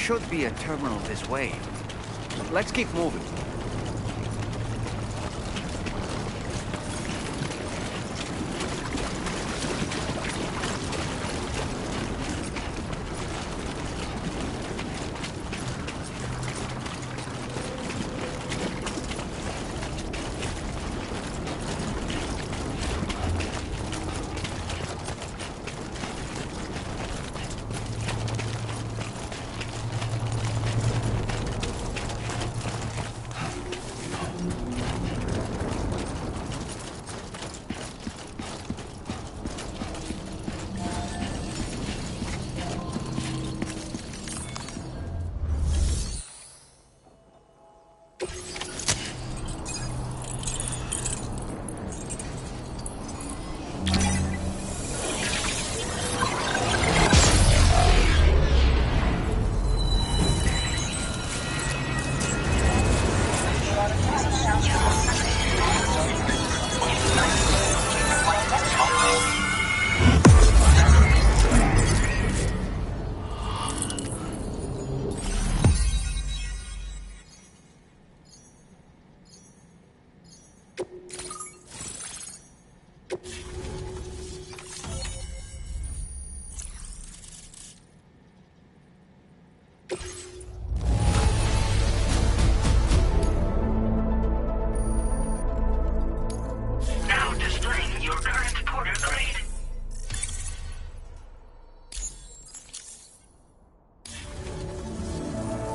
should be a terminal this way. Let's keep moving.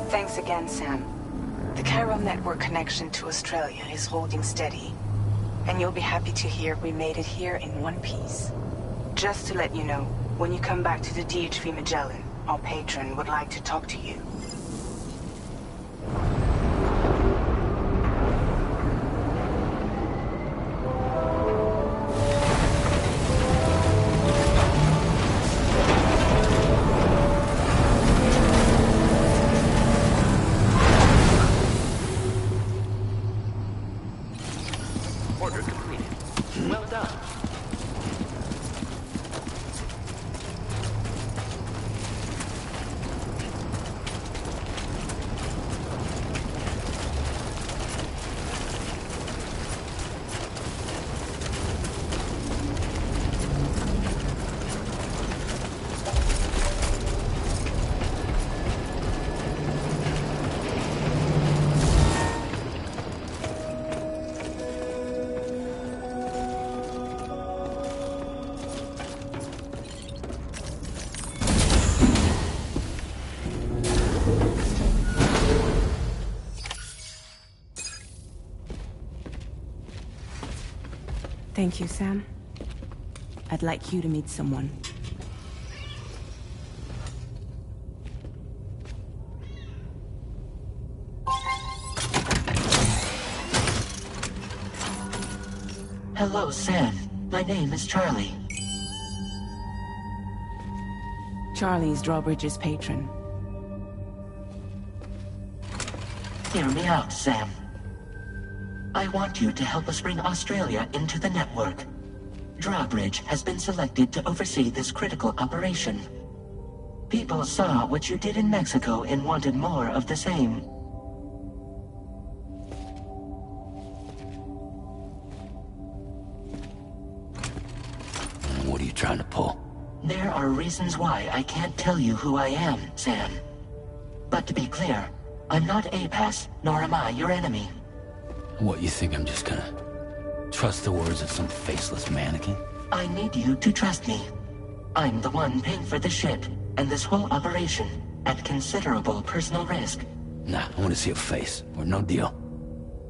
Thanks again, Sam. The Chiral network connection to Australia is holding steady. And you'll be happy to hear we made it here in one piece. Just to let you know, when you come back to the DHV Magellan, our patron would like to talk to you. Order completed. Well done. Thank you, Sam. I'd like you to meet someone. Hello, Sam. My name is Charlie. Charlie's Drawbridge's patron. Hear me out, Sam. I want you to help us bring Australia into the network. Drawbridge has been selected to oversee this critical operation. People saw what you did in Mexico and wanted more of the same. What are you trying to pull? There are reasons why I can't tell you who I am, Sam. But to be clear, I'm not APAS, nor am I your enemy. What, you think I'm just gonna trust the words of some faceless mannequin? I need you to trust me. I'm the one paying for the ship and this whole operation at considerable personal risk. Nah, I want to see a face, or no deal.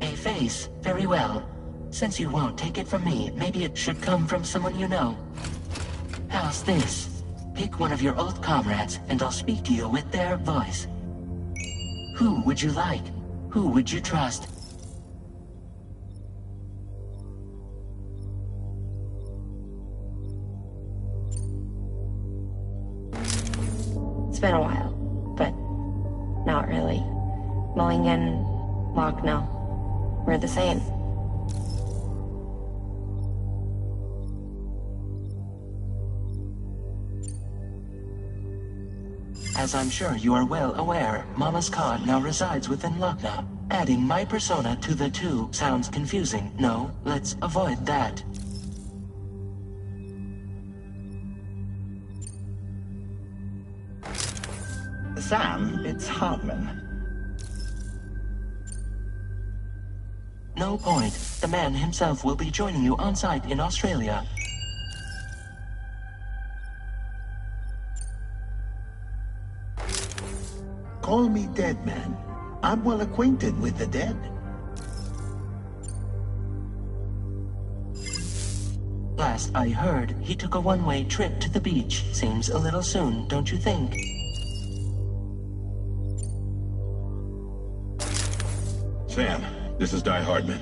A face? Very well. Since you won't take it from me, maybe it should come from someone you know. How's this? Pick one of your old comrades, and I'll speak to you with their voice. Who would you like? Who would you trust? It's been a while, but not really. Mulligan, Lochno, we're the same. As I'm sure you are well aware, Mama's Khan now resides within Lochna. Adding my persona to the two sounds confusing. No, let's avoid that. Sam, it's Hartman. No point. The man himself will be joining you on site in Australia. Call me Dead Man. I'm well acquainted with the dead. Last I heard, he took a one-way trip to the beach. Seems a little soon, don't you think? Sam, this is Die Hardman.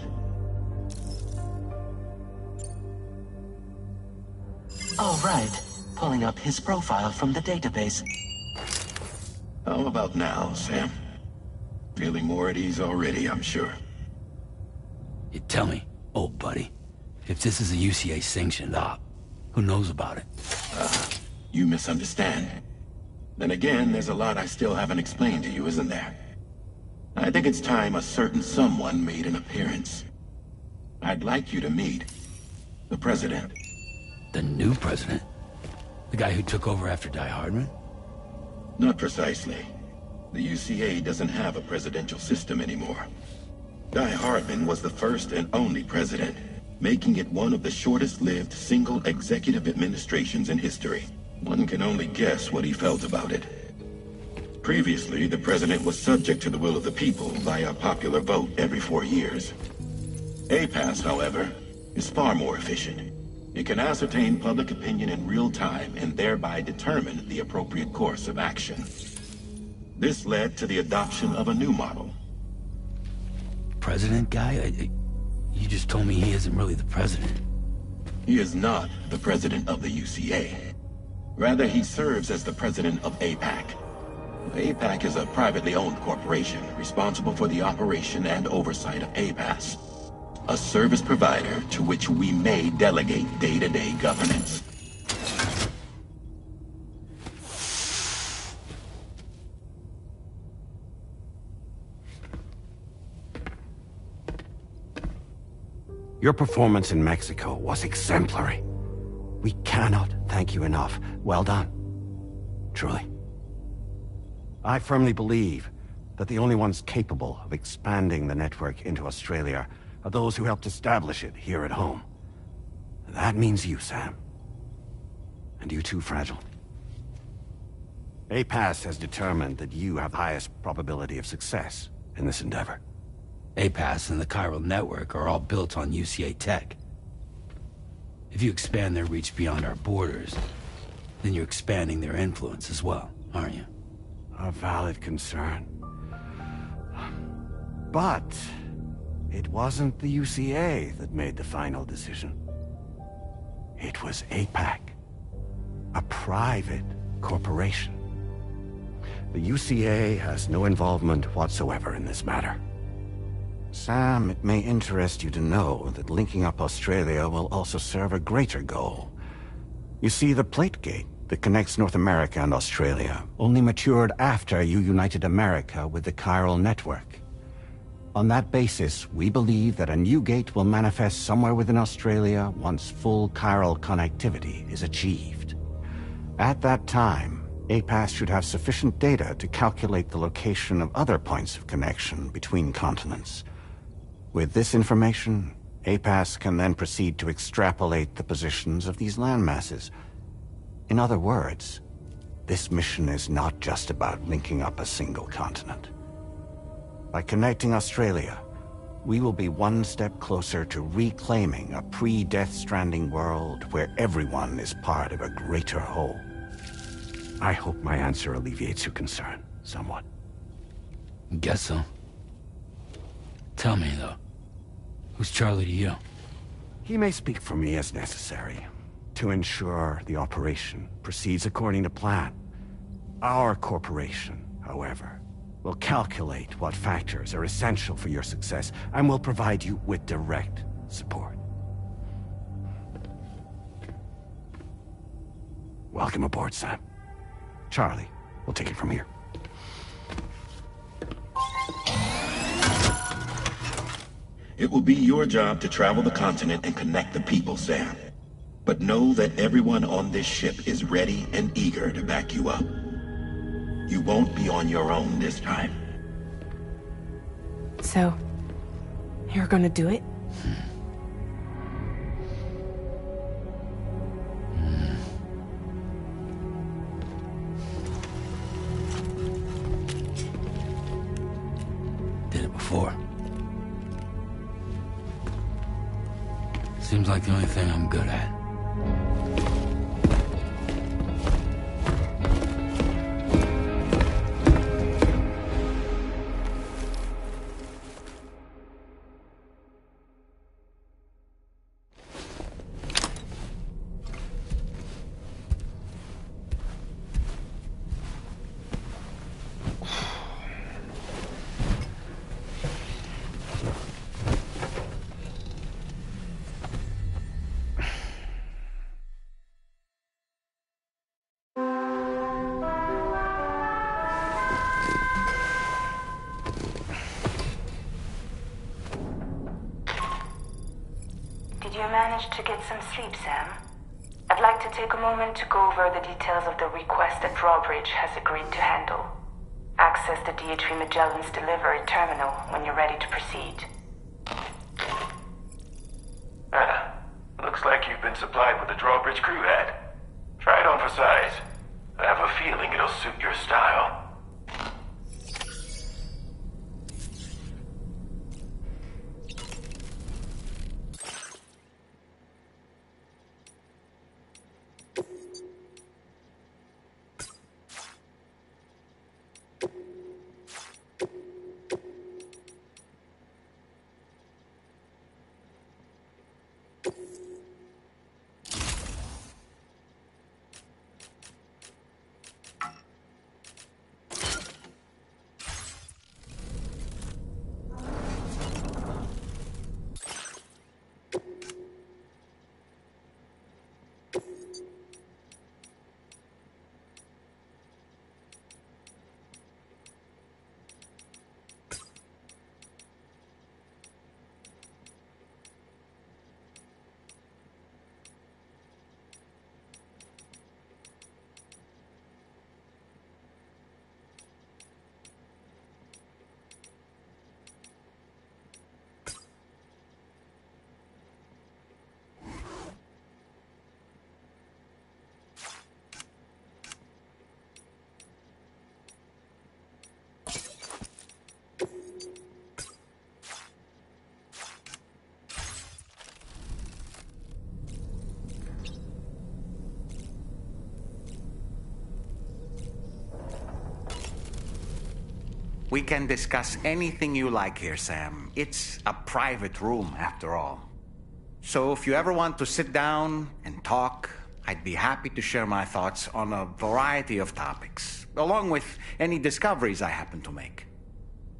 All right. Pulling up his profile from the database. How about now, Sam? Feeling more at ease already, I'm sure. You tell me, old buddy, if this is a UCA-sanctioned op, who knows about it? You misunderstand. Then again, there's a lot I still haven't explained to you, isn't there? I think it's time a certain someone made an appearance. I'd like you to meet the President. The new president? The guy who took over after Die Hardman? Not precisely. The UCA doesn't have a presidential system anymore. Die Hardman was the first and only president, making it one of the shortest-lived single executive administrations in history. One can only guess what he felt about it. Previously, the president was subject to the will of the people via popular vote every 4 years. APAS, however, is far more efficient. It can ascertain public opinion in real time and thereby determine the appropriate course of action. This led to the adoption of a new model. President guy? You just told me he isn't really the president. He is not the president of the UCA. Rather, he serves as the president of APAC. APAC is a privately owned corporation responsible for the operation and oversight of APAS, a service provider to which we may delegate day-to-day governance. Your performance in Mexico was exemplary. We cannot thank you enough. Well done. Truly. I firmly believe that the only ones capable of expanding the network into Australia are those who helped establish it here at home. That means you, Sam. And you too, Fragile. APAS has determined that you have the highest probability of success in this endeavor. APAS and the chiral network are all built on UCA tech. If you expand their reach beyond our borders, then you're expanding their influence as well, aren't you? A valid concern. But it wasn't the UCA that made the final decision. It was APAC, a private corporation. The UCA has no involvement whatsoever in this matter. Sam, it may interest you to know that linking up Australia will also serve a greater goal. You see, the Plate Gate that connects North America and Australia only matured after you united America with the chiral network. On that basis, we believe that a new gate will manifest somewhere within Australia once full chiral connectivity is achieved. At that time, APAS should have sufficient data to calculate the location of other points of connection between continents. With this information, APAS can then proceed to extrapolate the positions of these landmasses. In other words, this mission is not just about linking up a single continent. By connecting Australia, we will be one step closer to reclaiming a pre-Death Stranding world where everyone is part of a greater whole. I hope my answer alleviates your concern somewhat. Guess so. Tell me, though, who's Charlie to you? He may speak for me as necessary to ensure the operation proceeds according to plan. Our corporation, however, will calculate what factors are essential for your success and will provide you with direct support. Welcome aboard, Sam. Charlie, We'll take it from here. It will be your job to travel the continent and connect the people, Sam. But know that everyone on this ship is ready and eager to back you up. You won't be on your own this time. So, you're gonna do it? Did it before. Seems like the only thing I'm good at. Did you manage to get some sleep, Sam? I'd like to take a moment to go over the details of the request that Drawbridge has agreed to handle. Access the DHV Magellan's delivery terminal when you're ready to proceed. Looks like you've been supplied with a Drawbridge crew head. Try it on for size. I have a feeling it'll suit your style. We can discuss anything you like here, Sam. It's a private room, after all. So if you ever want to sit down and talk, I'd be happy to share my thoughts on a variety of topics, along with any discoveries I happen to make.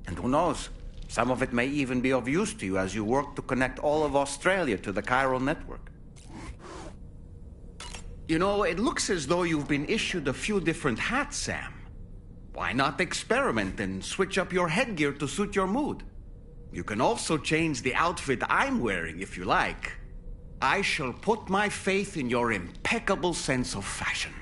And who knows, some of it may even be of use to you as you work to connect all of Australia to the chiral network. You know, it looks as though you've been issued a few different hats, Sam. Why not experiment and switch up your headgear to suit your mood? You can also change the outfit I'm wearing if you like. I shall put my faith in your impeccable sense of fashion.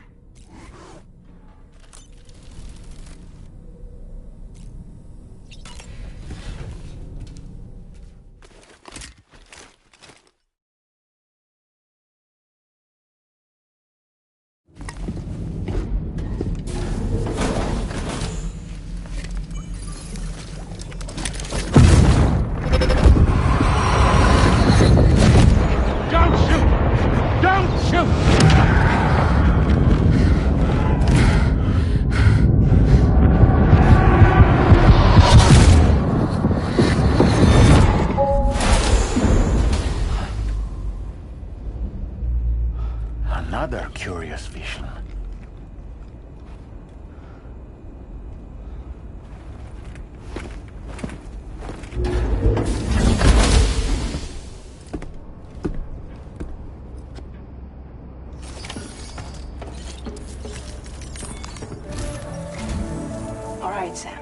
right, Sam.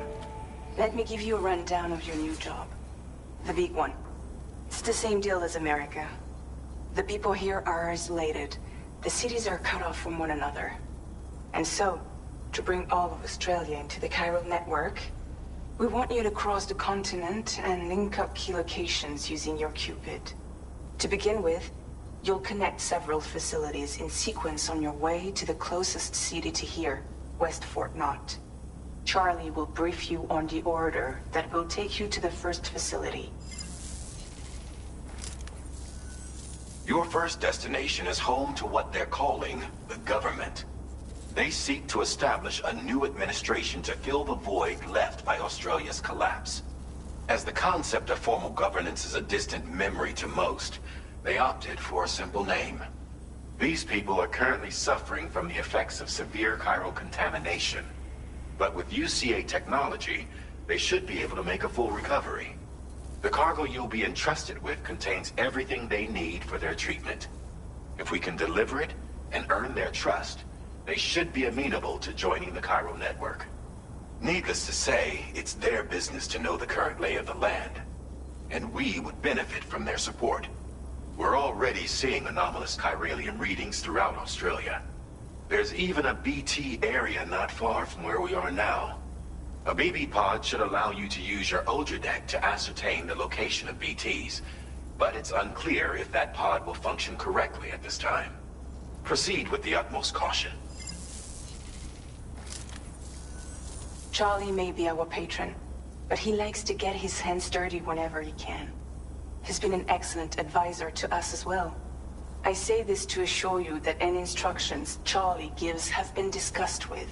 Let me give you a rundown of your new job. The big one. It's the same deal as America. The people here are isolated. The cities are cut off from one another. And so, to bring all of Australia into the chiral network, we want you to cross the continent and link up key locations using your Cupid. To begin with, you'll connect several facilities in sequence on your way to the closest city to here, West Fort Knott. Charlie will brief you on the order that will take you to the first facility. Your first destination is home to what they're calling the government. They seek to establish a new administration to fill the void left by Australia's collapse. As the concept of formal governance is a distant memory to most, they opted for a simple name. These people are currently suffering from the effects of severe chiral contamination. But with UCA technology, they should be able to make a full recovery. The cargo you'll be entrusted with contains everything they need for their treatment. If we can deliver it and earn their trust, they should be amenable to joining the chiral network. Needless to say, it's their business to know the current lay of the land. And we would benefit from their support. We're already seeing anomalous chiralium readings throughout Australia. There's even a BT area not far from where we are now. A BB pod should allow you to use your Ultradeck to ascertain the location of BTs, but it's unclear if that pod will function correctly at this time. Proceed with the utmost caution. Charlie may be our patron, but he likes to get his hands dirty whenever he can. He's been an excellent advisor to us as well. I say this to assure you that any instructions Charlie gives have been discussed with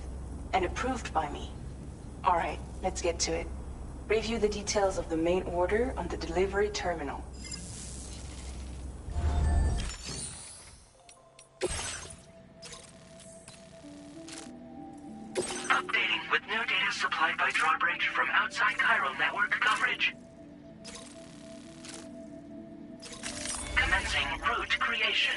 and approved by me. All right, let's get to it. Review the details of the main order on the delivery terminal. Updating with new data supplied by Drawbridge from outside chiral network coverage. Commencing route creation.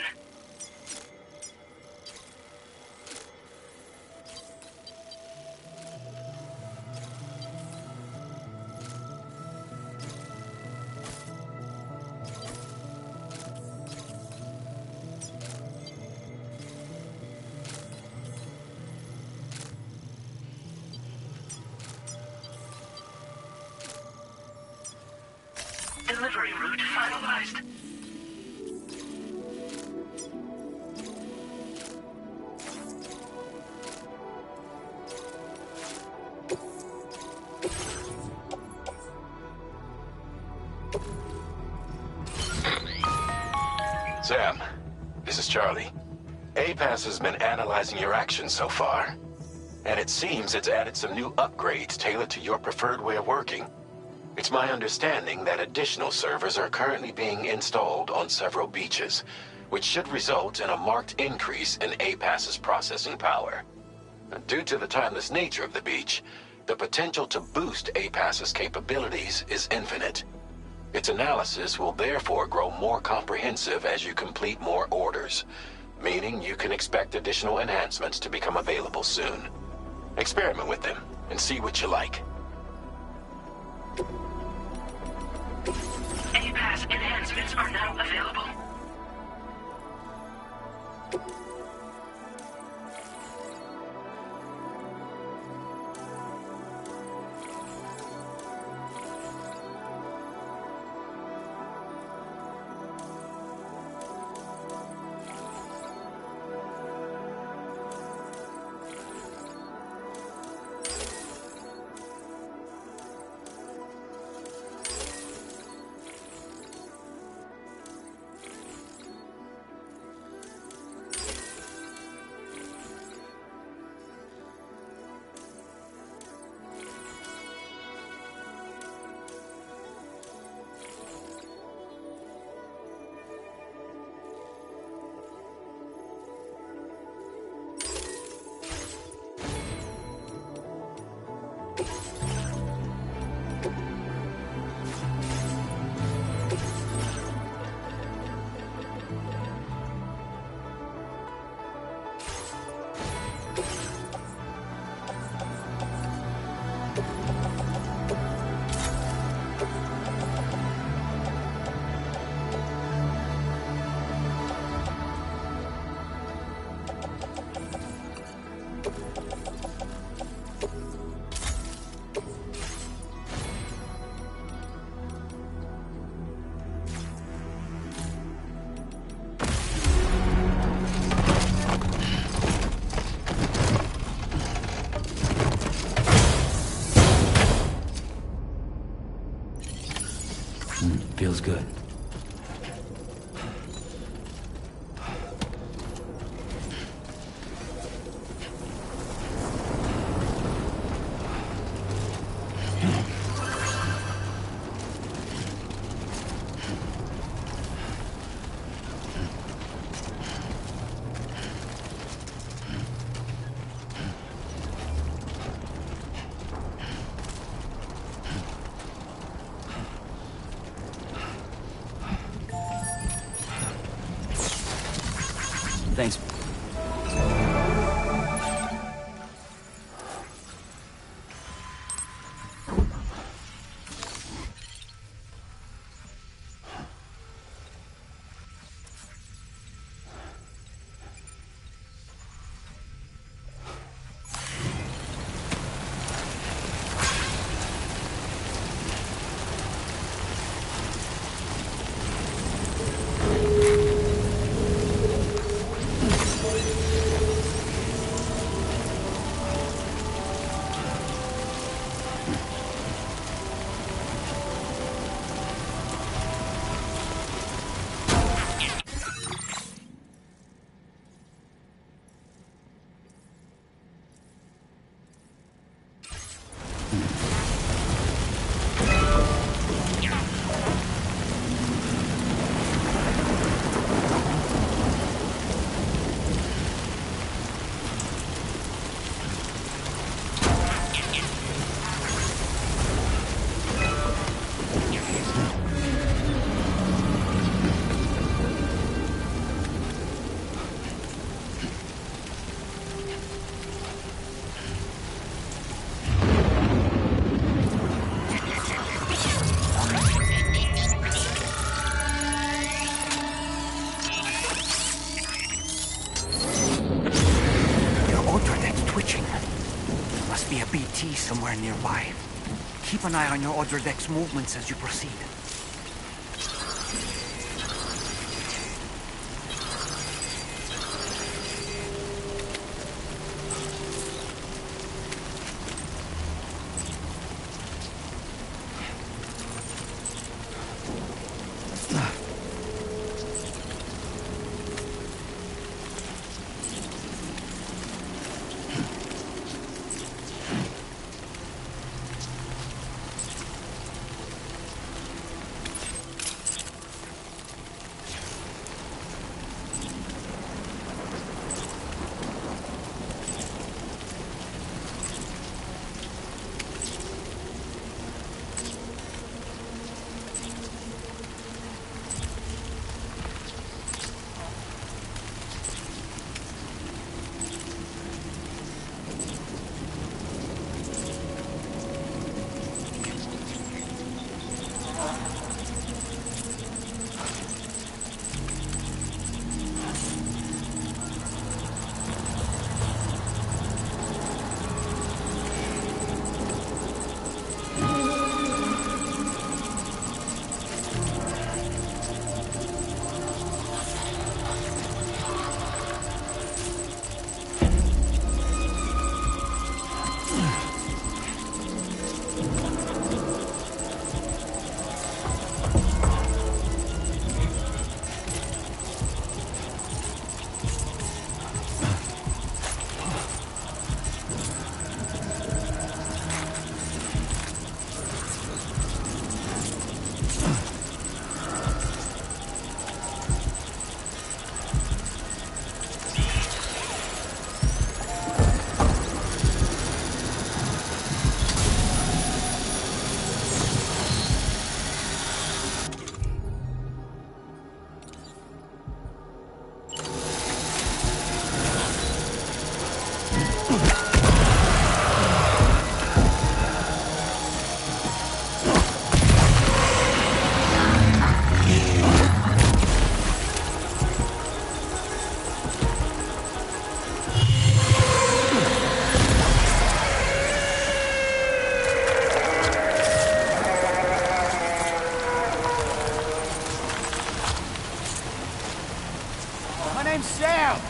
Delivery route finalized. Sam, this is Charlie. APAS has been analyzing your actions so far, and it seems it's added some new upgrades tailored to your preferred way of working. It's my understanding that additional servers are currently being installed on several beaches, which should result in a marked increase in APAS's processing power. Due to the timeless nature of the beach, the potential to boost APAS's capabilities is infinite. Its analysis will therefore grow more comprehensive as you complete more orders, meaning you can expect additional enhancements to become available soon. Experiment with them and see what you like. APAS enhancements are now available. good. Thanks. Somewhere nearby. Keep an eye on your other deck's movements as you proceed. name's Sam!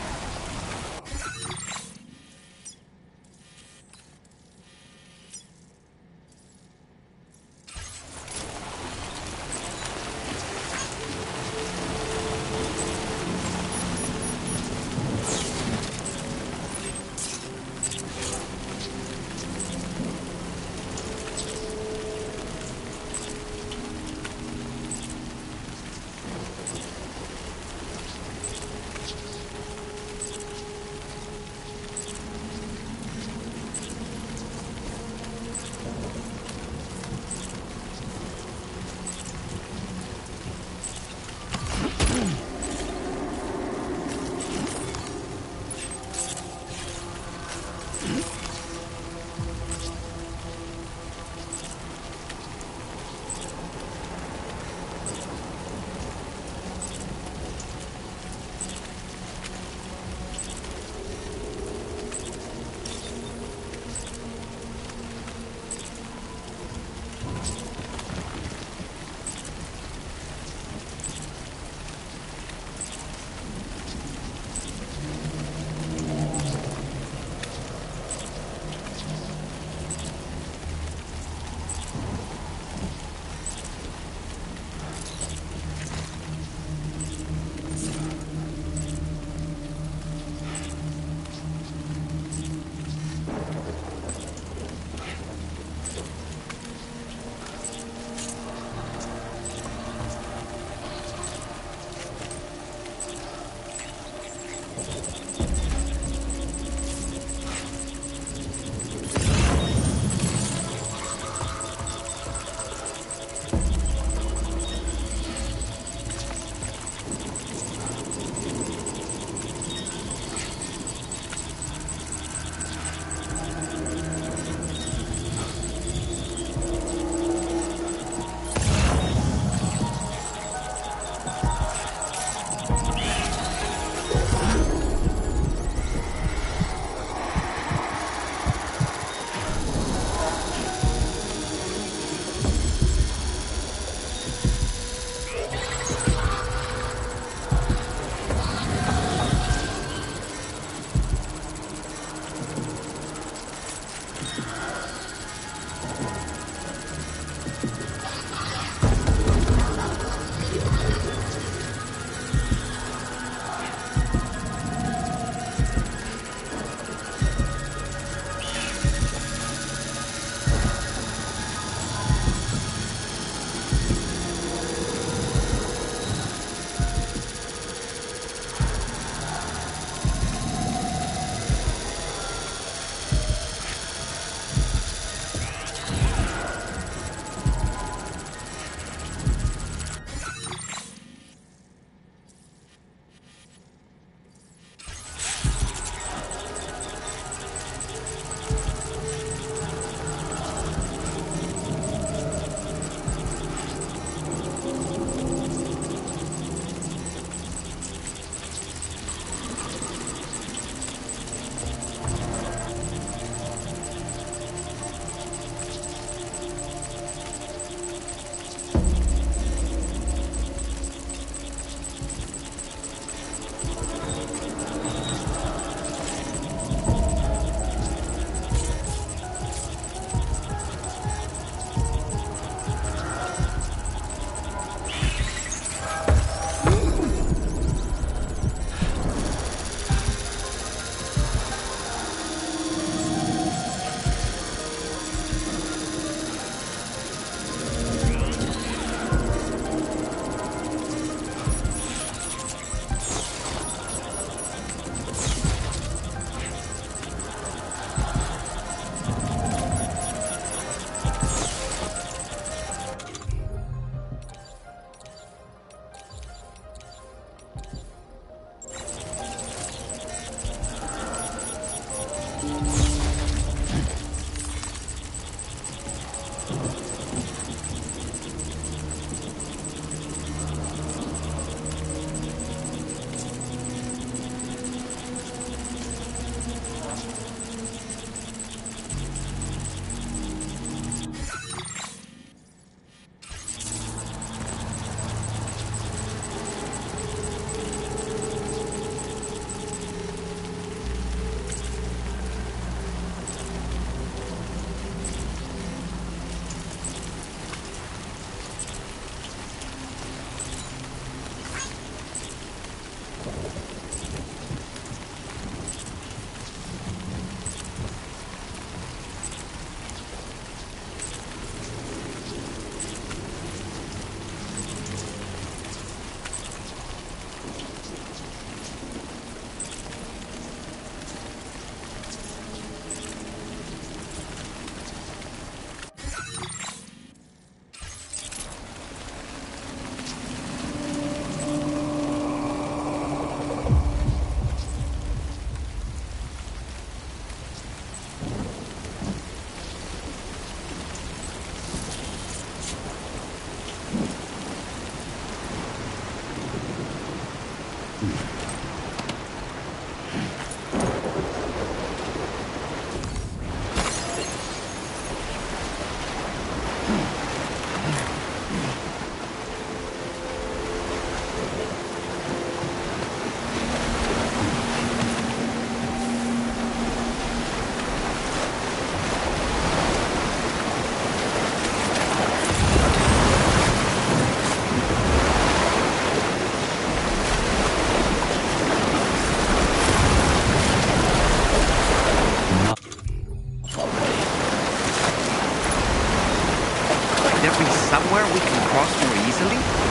Somewhere we can cross more easily?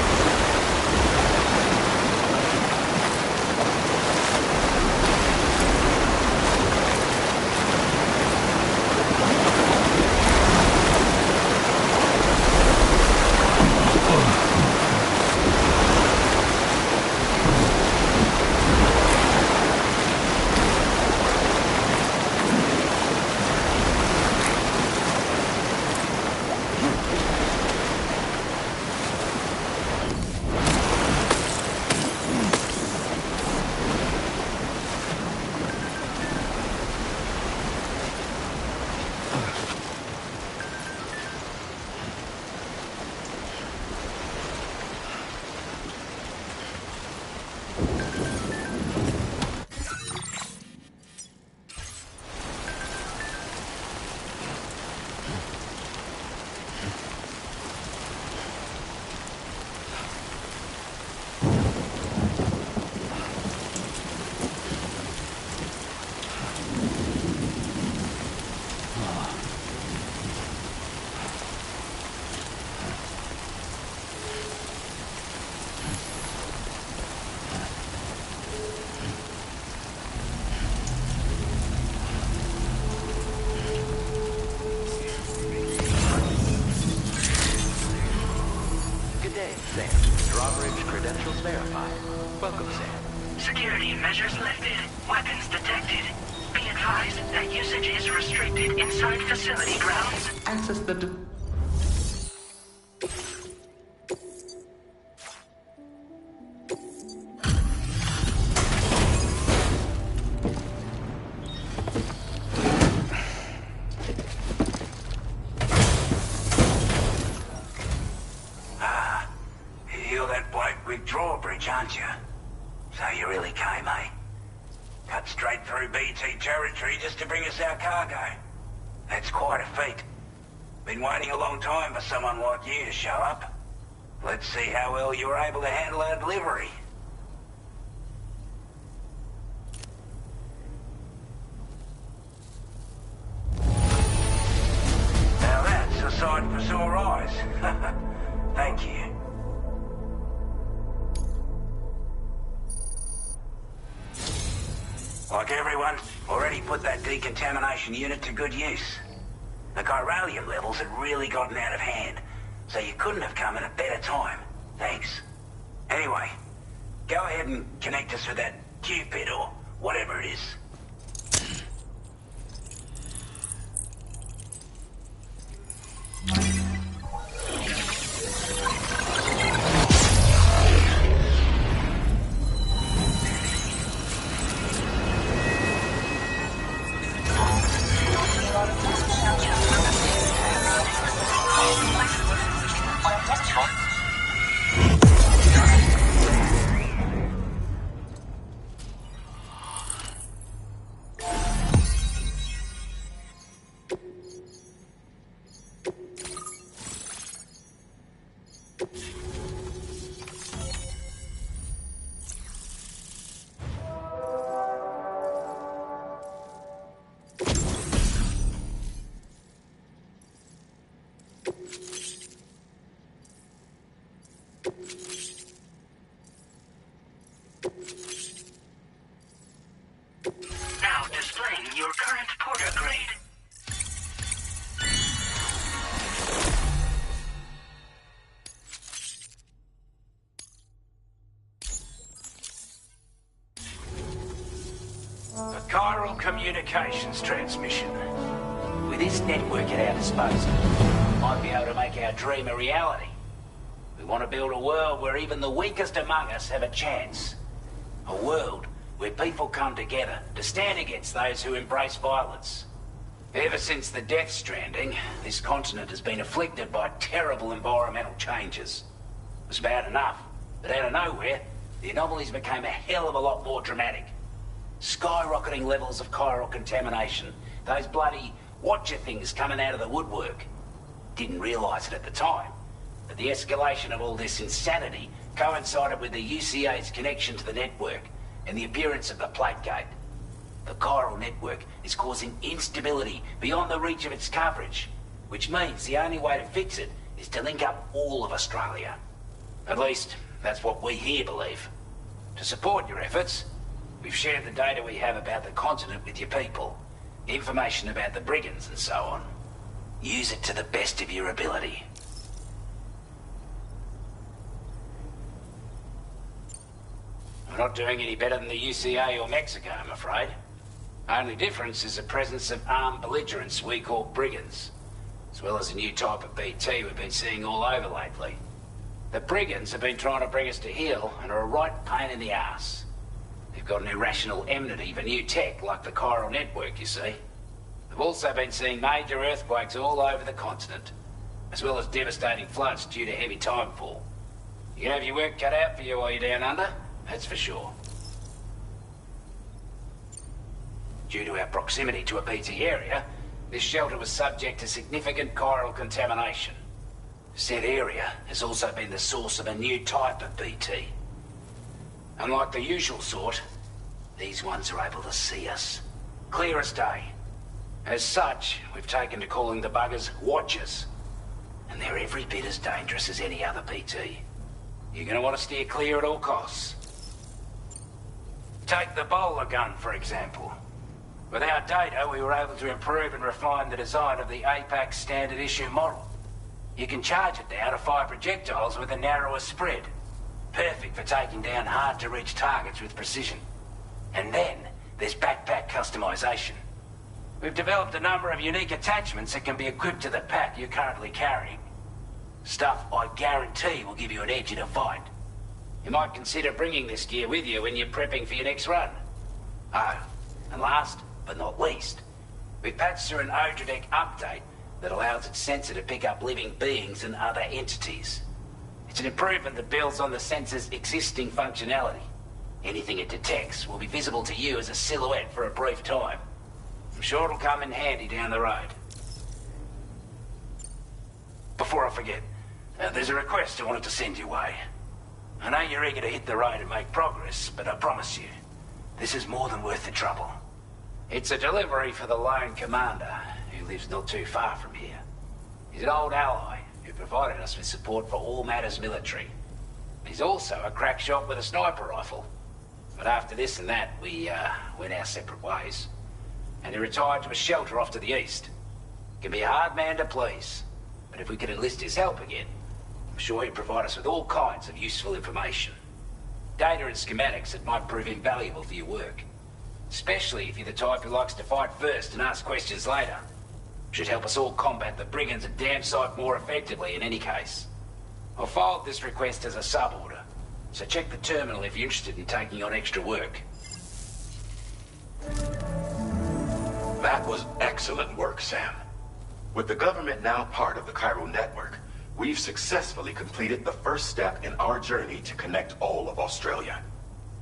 Drawbridge credentials verified. Welcome, Sam. Security measures lifted. Weapons detected. Be advised that usage is restricted inside facility grounds. Access the... You're that bloke with Drawbridge, aren't you? So you really came, eh? Cut straight through BT territory just to bring us our cargo. That's quite a feat. Been waiting a long time for someone like you to show up. Let's see how well you were able to handle our delivery. Now that's a sight for sore eyes. Thank you. Like everyone, already put that decontamination unit to good use. The chiralium levels had really gotten out of hand, so you couldn't have come at a better time. Thanks. Anyway, go ahead and connect us with that Cupid or whatever it is. Agreed. A chiral communications transmission. With this network at our disposal, we might be able to make our dream a reality. We want to build a world where even the weakest among us have a chance. A world where people come together to stand against those who embrace violence. Ever since the Death Stranding, this continent has been afflicted by terrible environmental changes. It was bad enough, but out of nowhere, the anomalies became a hell of a lot more dramatic. Skyrocketing levels of chiral contamination, those bloody watcher things coming out of the woodwork. Didn't realise it at the time, but the escalation of all this insanity coincided with the UCA's connection to the network and the appearance of the Plate Gate. The chiral network is causing instability beyond the reach of its coverage, which means the only way to fix it is to link up all of Australia. At least, that's what we here believe. To support your efforts, we've shared the data we have about the continent with your people, information about the brigands and so on. Use it to the best of your ability. We're not doing any better than the UCA or Mexico, I'm afraid. Only difference is the presence of armed belligerents we call brigands, as well as a new type of BT we've been seeing all over lately. The brigands have been trying to bring us to heel and are a right pain in the ass. They've got an irrational enmity for new tech like the chiral network, you see. They've also been seeing major earthquakes all over the continent, as well as devastating floods due to heavy timefall. You can have your work cut out for you while you're down under, that's for sure. Due to our proximity to a BT area, this shelter was subject to significant chiral contamination. Said area has also been the source of a new type of BT. Unlike the usual sort, these ones are able to see us. Clear as day. As such, we've taken to calling the buggers Watchers. And they're every bit as dangerous as any other BT. You're gonna want to steer clear at all costs. Take the bowler gun, for example. With our data, we were able to improve and refine the design of the APAC standard issue model. You can charge it now to fire projectiles with a narrower spread. Perfect for taking down hard-to-reach targets with precision. And then, there's backpack customization. We've developed a number of unique attachments that can be equipped to the pack you're currently carrying. Stuff I guarantee will give you an edge in a fight. You might consider bringing this gear with you when you're prepping for your next run. Oh, and last but not least, we've patched through an Odradek update that allows its sensor to pick up living beings and other entities. It's an improvement that builds on the sensor's existing functionality. Anything it detects will be visible to you as a silhouette for a brief time. I'm sure it'll come in handy down the road. Before I forget, there's a request I wanted to send your way. I know you're eager to hit the road and make progress, but I promise you, this is more than worth the trouble. It's a delivery for the lone commander, who lives not too far from here. He's an old ally who provided us with support for all matters military. He's also a crack shot with a sniper rifle. But after this and that, we went our separate ways. And he retired to a shelter off to the east. Can be a hard man to please, but if we could enlist his help again, I'm sure he'd provide us with all kinds of useful information. Data and schematics that might prove invaluable for your work. Especially if you're the type who likes to fight first and ask questions later. Should help us all combat the brigands a damn sight more effectively in any case. I've filed this request as a sub-order, so check the terminal if you're interested in taking on extra work. That was excellent work, Sam. With the government now part of the chiral network, we've successfully completed the first step in our journey to connect all of Australia.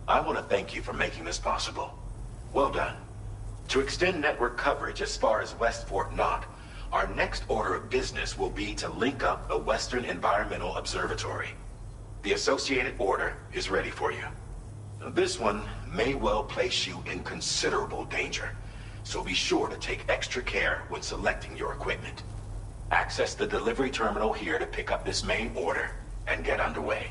I want to thank you for making this possible. Well done. To extend network coverage as far as West Fort Knott, our next order of business will be to link up the Western Environmental Observatory. The associated order is ready for you. This one may well place you in considerable danger, so be sure to take extra care when selecting your equipment. Access the delivery terminal here to pick up this main order and get underway.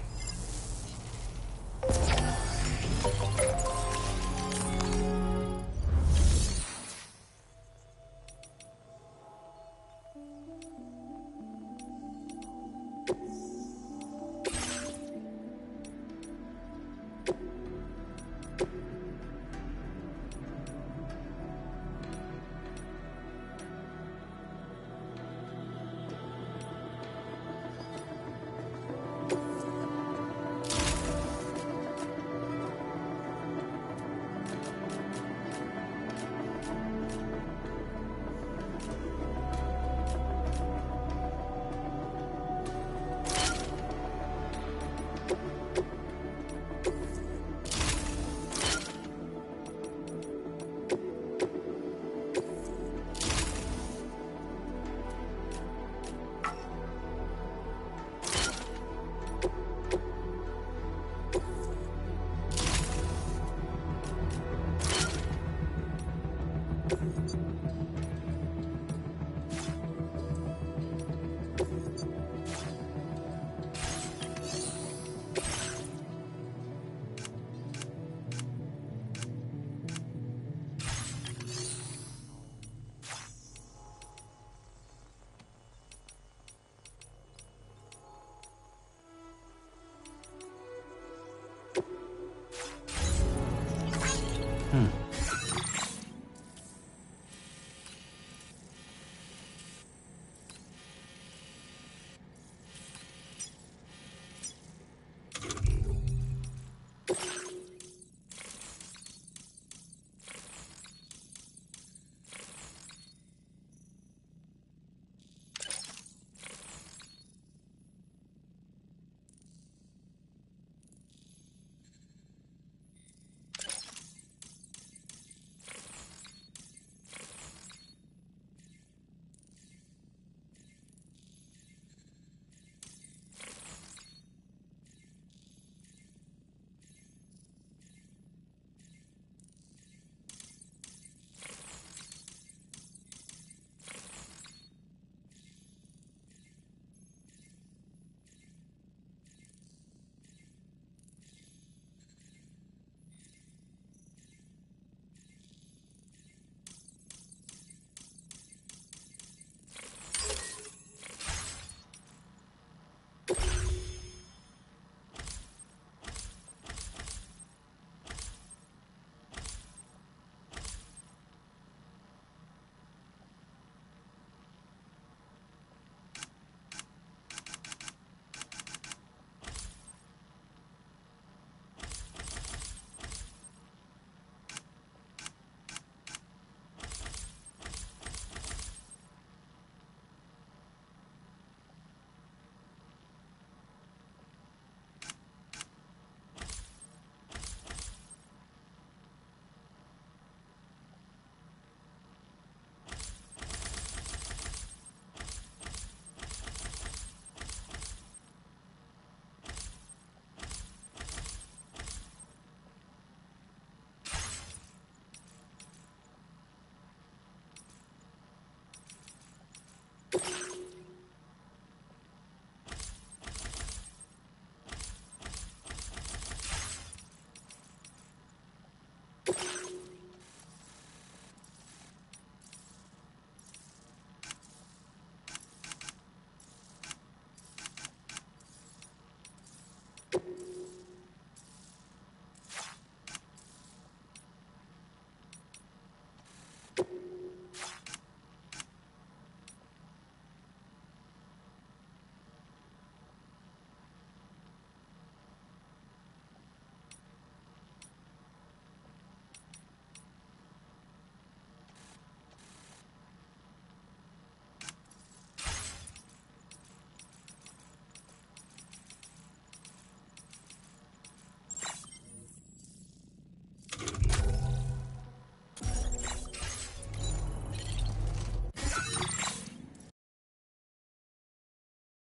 Sam.